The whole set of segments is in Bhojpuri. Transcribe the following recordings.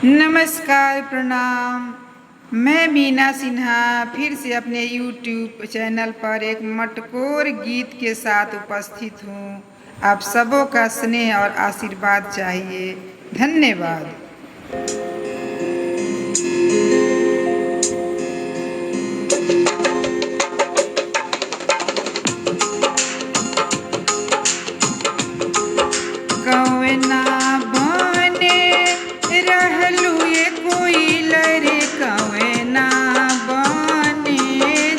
नमस्कार, प्रणाम। मैं मीना सिन्हा फिर से अपने YouTube चैनल पर एक मटकोर गीत के साथ उपस्थित हूँ। आप सबों का स्नेह और आशीर्वाद चाहिए। धन्यवाद। कौना बने रहलू ये कोइल रे, कौना बने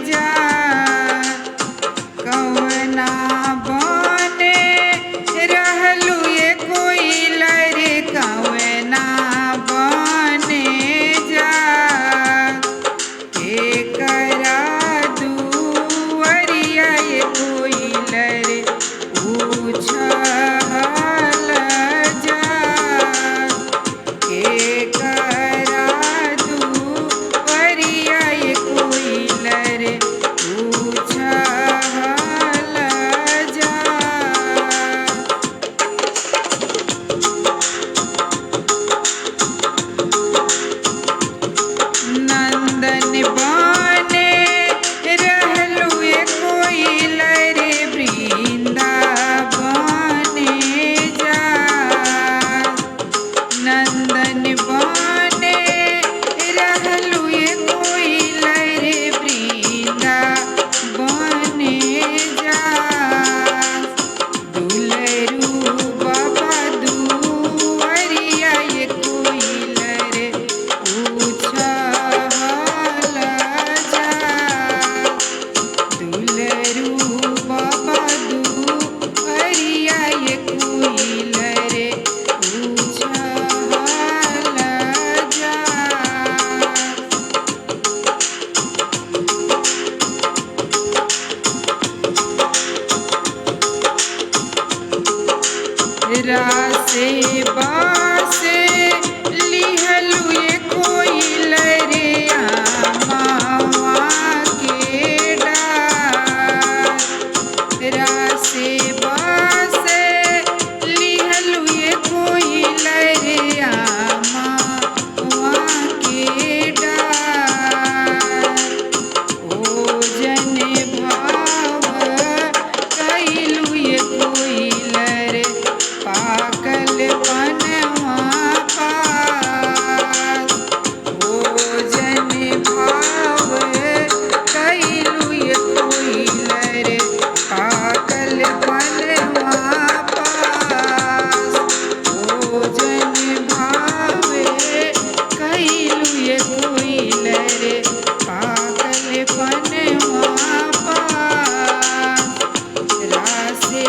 जा, कौना बने रहलू ये कोइल रे, कौना बने जा। एकरा दुआरिया ये कोइल रे उछल जा, एकरा दुआरिया ये कोइल रे उछल जा। नंदन बने रहलू ये कोइल रे, वृंदावने जा। नंदन बने रहलू ये कोइल रे, वृंदावने जा। दुलरू बाबा दुआरिया ये कोइल रे उछल जा, दुलरू बाबा दुआरिया ये कोइल रे उछल जा। रासे बासे लिहलू ये कोइल रे, आमावा के डार। रासे बासे लिहलू ये कोइल रे, आमावा के डार। ओजन भाव कइलू ये कोइल रे, पाकल बनवा पास। ओजन भाव कइलू ये कोइल रे, पाकल बनवा पास। ओजन भाव कइलू ये कोइल रे, पाकल बनवा पास। रासे